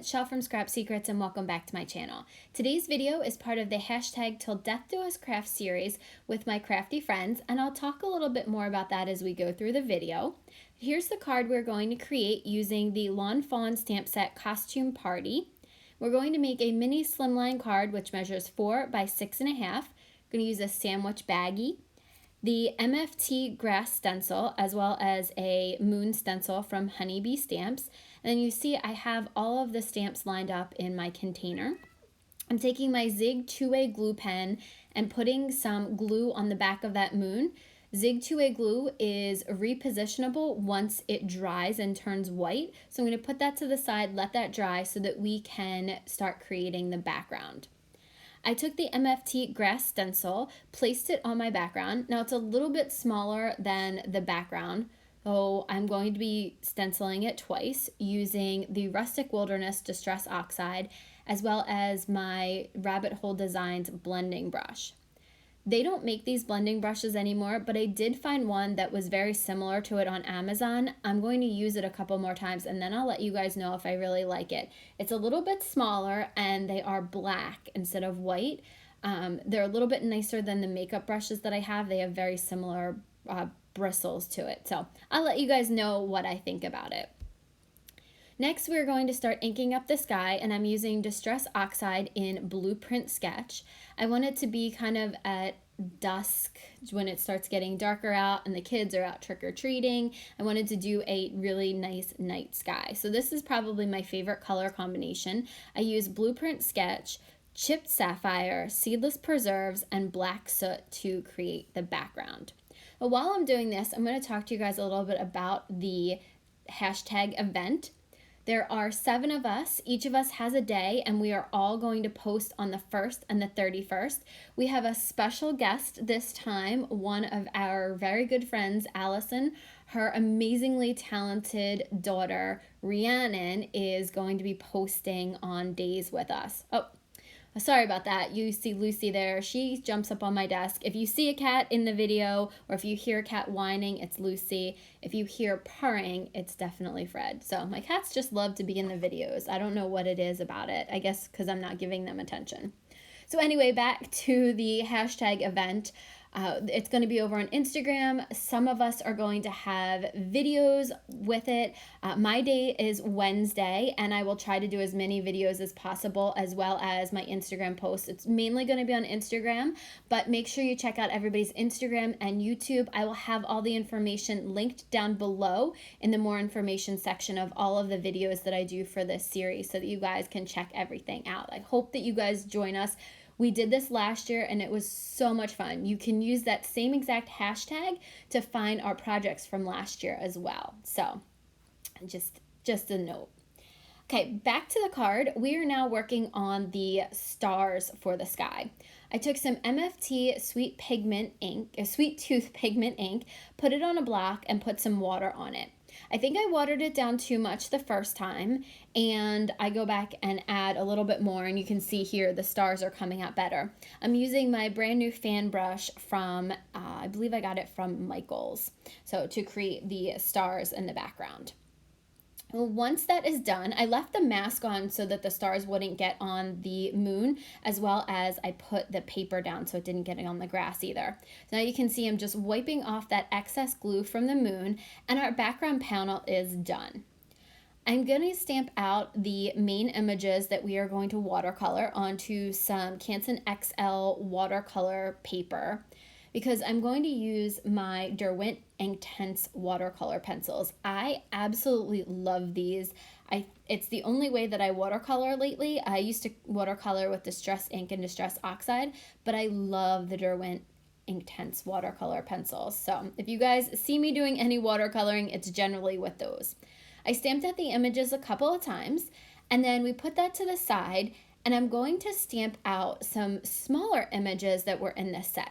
it's Shell from Scrap Secrets and welcome back to my channel. Today's video is part of the hashtag Till Death Do Us Craft series with my crafty friends, and I'll talk a little bit more about that as we go through the video. Here's the card we're going to create using the Lawn Fawn stamp set Costume Party. We're going to make a mini slimline card which measures 4 by 6.5. We're going to use a sandwich baggie, the MFT grass stencil, as well as a moon stencil from Honeybee Stamps. And then you see I have all of the stamps lined up in my container. I'm taking my Zig 2-way glue pen and putting some glue on the back of that moon. Zig 2-way glue is repositionable once it dries and turns white. So I'm going to put that to the side, let that dry so that we can start creating the background. I took the MFT grass stencil, placed it on my background. Now it's a little bit smaller than the background, so I'm going to be stenciling it twice using the Rustic Wilderness Distress Oxide as well as my Rabbit Hole Designs blending brush. They don't make these blending brushes anymore, but I did find one that was very similar to it on Amazon. I'm going to use it a couple more times and then I'll let you guys know if I really like it. It's a little bit smaller and they are black instead of white. They're a little bit nicer than the makeup brushes that I have. They have very similar bristles to it. So I'll let you guys know what I think about it. Next, we're going to start inking up the sky, and I'm using Distress Oxide in Blueprint Sketch. I want it to be kind of at dusk when it starts getting darker out and the kids are out trick-or-treating. I wanted to do a really nice night sky. So this is probably my favorite color combination. I use Blueprint Sketch, Chipped Sapphire, Seedless Preserves, and Black Soot to create the background. But while I'm doing this, I'm going to talk to you guys a little bit about the hashtag event. There are 7 of us. Each of us has a day, and we are all going to post on the 1st and the 31st. We have a special guest this time, one of our very good friends, Allison. Her amazingly talented daughter, Rhiannon, is going to be posting on days with us. Oh, sorry about that. You see Lucy there. She jumps up on my desk. If you see a cat in the video or if you hear a cat whining, it's Lucy. If you hear purring, it's definitely Fred. So my cats just love to be in the videos. I don't know what it is about it. I guess because I'm not giving them attention. So anyway, back to the hashtag event. It's going to be over on Instagram. Some of us are going to have videos with it. My day is Wednesday, and I will try to do as many videos as possible as well as my Instagram posts. It's mainly going to be on Instagram, but make sure you check out everybody's Instagram and YouTube. I will have all the information linked down below in the more information section of all of the videos that I do for this series so that you guys can check everything out. I hope that you guys join us. We did this last year and it was so much fun. You can use that same exact hashtag to find our projects from last year as well. So just a note. Okay, back to the card. We are now working on the stars for the sky. I took some MFT Sweet Tooth Pigment ink, put it on a block and put some water on it. I think I watered it down too much the first time, and I go back and add a little bit more, and you can see here the stars are coming out better. I'm using my brand new fan brush from, I believe I got it from Michael's, so to create the stars in the background. Well, once that is done, I left the mask on so that the stars wouldn't get on the moon, as well as I put the paper down so it didn't get on the grass either. So now you can see I'm just wiping off that excess glue from the moon, and our background panel is done. I'm going to stamp out the main images that we are going to watercolor onto some Canson XL watercolor paper, because I'm going to use my Derwent Inktense watercolor pencils. I absolutely love these. It's the only way that I watercolor lately. I used to watercolor with Distress Ink and Distress Oxide, but I love the Derwent Inktense watercolor pencils. So if you guys see me doing any watercoloring, it's generally with those. I stamped out the images a couple of times, and then we put that to the side, and I'm going to stamp out some smaller images that were in this set.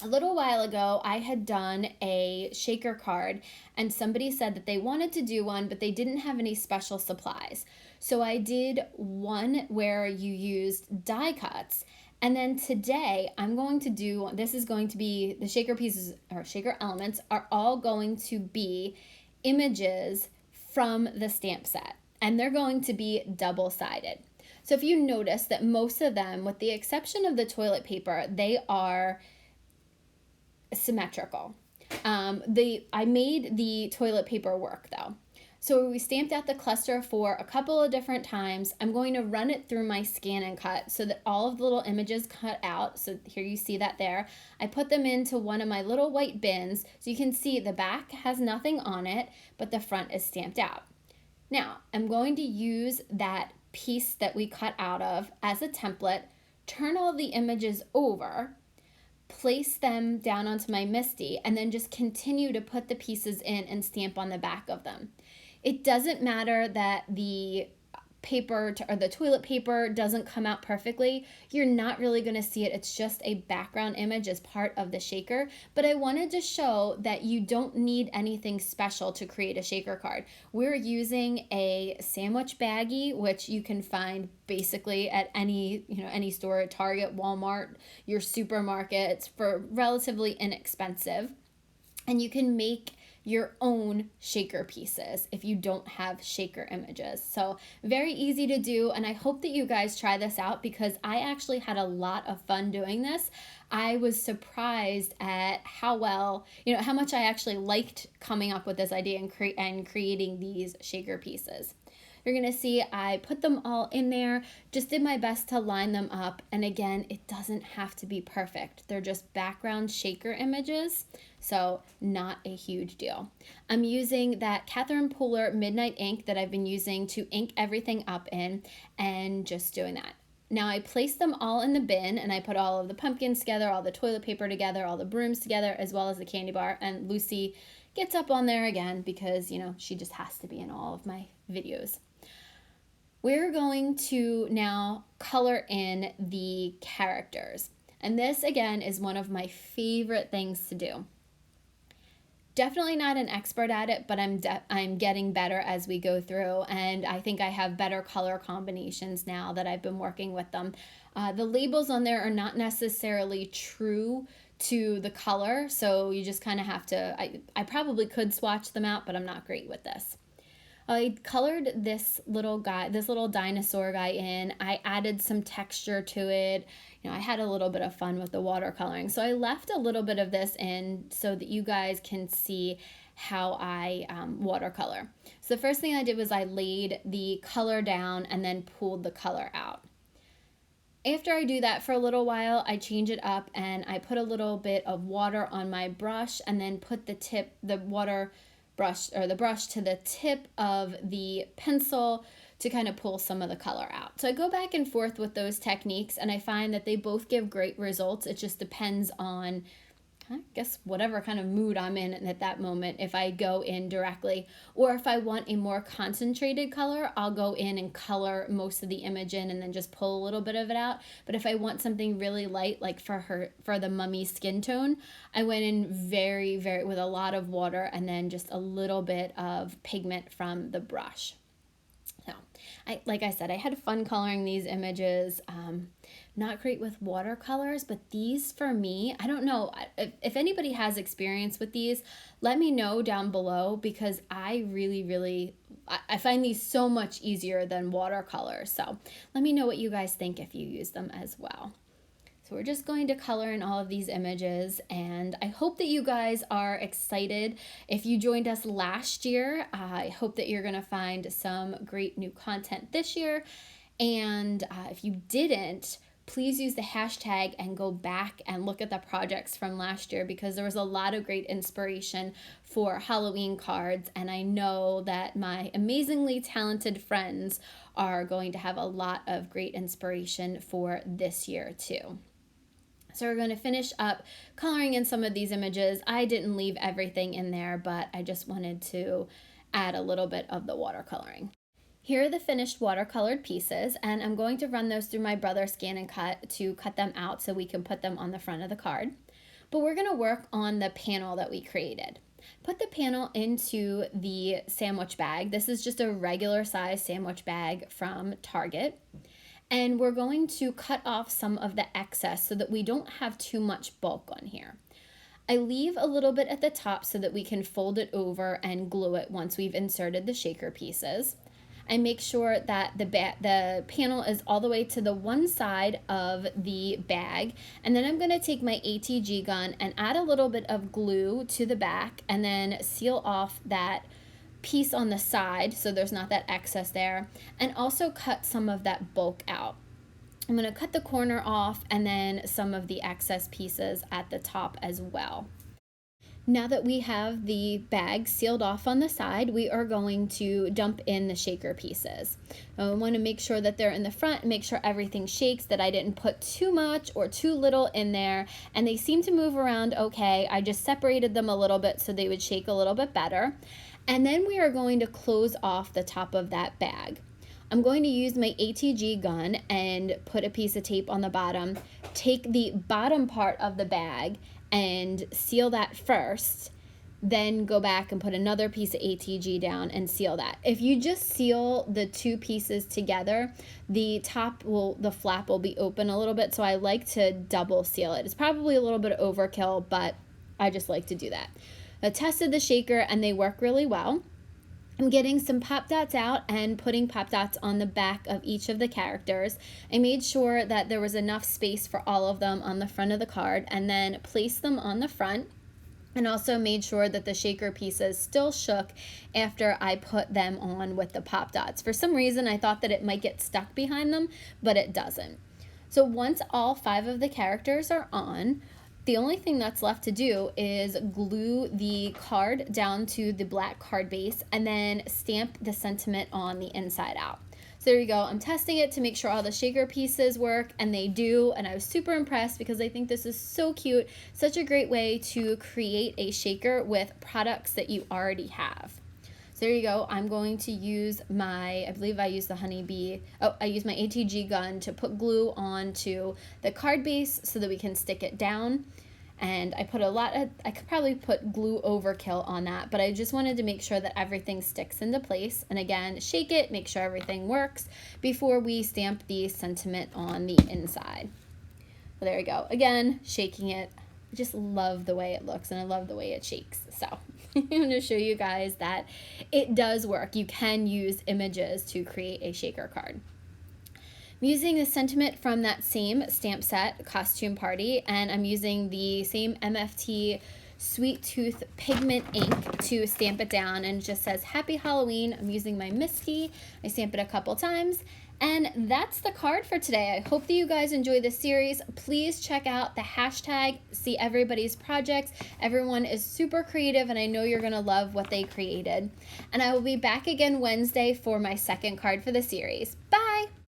A little while ago, I had done a shaker card, and somebody said that they wanted to do one, but they didn't have any special supplies. So I did one where you used die cuts. And then today, I'm going to do, this is going to be, the shaker pieces, or shaker elements, are all going to be images from the stamp set. and they're going to be double-sided. So if you notice that most of them, with the exception of the toilet paper, they are symmetrical. I made the toilet paper work though. So we stamped out the cluster for a couple of different times. I'm going to run it through my scan and cut so that all of the little images cut out. So here you see that there. I put them into one of my little white bins. So you can see the back has nothing on it, but the front is stamped out. Now I'm going to use that piece that we cut out of as a template, turn all the images over, place them down onto my MISTI, and then just continue to put the pieces in and stamp on the back of them. It doesn't matter that the paper or the toilet paper doesn't come out perfectly. You're not really going to see it. It's just a background image as part of the shaker. But I wanted to show that you don't need anything special to create a shaker card. We're using a sandwich baggie, which you can find basically at any store, at Target, Walmart, your supermarkets, for relatively inexpensive. And you can make your own shaker pieces if you don't have shaker images. So very easy to do, and I hope that you guys try this out because I actually had a lot of fun doing this. I was surprised at how much I actually liked coming up with this idea and creating these shaker pieces. You're gonna see I put them all in there, just did my best to line them up, and again, it doesn't have to be perfect. They're just background shaker images, so not a huge deal. I'm using that Catherine Pooler Midnight ink that I've been using to ink everything up in, and just doing that. Now I placed them all in the bin, and I put all of the pumpkins together, all the toilet paper together, all the brooms together, as well as the candy bar, and Lucy gets up on there again because, she just has to be in all of my videos. We're going to now color in the characters. And this, again, is one of my favorite things to do. Definitely not an expert at it, but I'm getting better as we go through, and I think I have better color combinations now that I've been working with them. The labels on there are not necessarily true to the color, so you just kind of have to, I probably could swatch them out, but I'm not great with this. I colored this little dinosaur guy in. I added some texture to it. I had a little bit of fun with the watercoloring. So I left a little bit of this in so that you guys can see how I watercolor. So the first thing I did was I laid the color down and then pulled the color out. After I do that for a little while, I change it up and I put a little bit of water on my brush and then put the brush to the tip of the pencil to kind of pull some of the color out. So I go back and forth with those techniques, and I find that they both give great results. It just depends on, I guess, whatever kind of mood I'm in at that moment, if I go in directly. Or if I want a more concentrated color, I'll go in and color most of the image in and then just pull a little bit of it out. But if I want something really light, like for the mummy skin tone, I went in with a lot of water and then just a little bit of pigment from the brush. So, like I said, I had fun coloring these images. Not great with watercolors, but these for me, I don't know, if anybody has experience with these, let me know down below, because I really, I find these so much easier than watercolors. So let me know what you guys think if you use them as well. So we're just going to color in all of these images, and I hope that you guys are excited. If you joined us last year, I hope that you're going to find some great new content this year. And if you didn't, please use the hashtag and go back and look at the projects from last year, because there was a lot of great inspiration for Halloween cards, and I know that my amazingly talented friends are going to have a lot of great inspiration for this year too. So we're going to finish up coloring in some of these images. I didn't leave everything in there, but I just wanted to add a little bit of the watercoloring. Here are the finished watercolored pieces, and I'm going to run those through my Brother Scan and Cut to cut them out so we can put them on the front of the card. But we're going to work on the panel that we created. Put the panel into the sandwich bag. This is just a regular size sandwich bag from Target. And we're going to cut off some of the excess so that we don't have too much bulk on here. I leave a little bit at the top so that we can fold it over and glue it once we've inserted the shaker pieces. and make sure that the panel is all the way to the one side of the bag. And then I'm going to take my ATG gun and add a little bit of glue to the back and then seal off that piece on the side so there's not that excess there, and also cut some of that bulk out. I'm going to cut the corner off and then some of the excess pieces at the top as well. Now that we have the bag sealed off on the side, we are going to dump in the shaker pieces. I want to make sure that they're in the front and make sure everything shakes, that I didn't put too much or too little in there, and they seem to move around okay. I just separated them a little bit so they would shake a little bit better. And then we are going to close off the top of that bag. I'm going to use my ATG gun and put a piece of tape on the bottom, take the bottom part of the bag and seal that first, then go back and put another piece of ATG down and seal that. If you just seal the two pieces together, the flap will be open a little bit, so I like to double seal it. It's probably a little bit of overkill, but I just like to do that. I tested the shaker and they work really well. I'm getting some pop dots out and putting pop dots on the back of each of the characters. I made sure that there was enough space for all of them on the front of the card and then placed them on the front, and also made sure that the shaker pieces still shook after I put them on with the pop dots. For some reason, I thought that it might get stuck behind them, but it doesn't. So once all 5 of the characters are on, the only thing that's left to do is glue the card down to the black card base and then stamp the sentiment on the inside out. So there you go. I'm testing it to make sure all the shaker pieces work, and they do, and I was super impressed because I think this is so cute. Such a great way to create a shaker with products that you already have. So there you go. I'm going to use I believe I used the honeybee. Oh, I used my ATG gun to put glue onto the card base so that we can stick it down. And I could probably put glue overkill on that, but I just wanted to make sure that everything sticks into place. And again, shake it, make sure everything works before we stamp the sentiment on the inside. So there we go. Again, shaking it. I just love the way it looks and I love the way it shakes. So I'm going to show you guys that it does work. You can use images to create a shaker card. I'm using the sentiment from that same stamp set, Costume Party, and I'm using the same MFT Sweet Tooth pigment ink to stamp it down, and it just says Happy Halloween. I'm using my Misty. I stamp it a couple times. And that's the card for today. I hope that you guys enjoy this series. Please check out the hashtag, see everybody's projects. Everyone is super creative, and I know you're gonna love what they created. And I will be back again Wednesday for my second card for the series. Bye!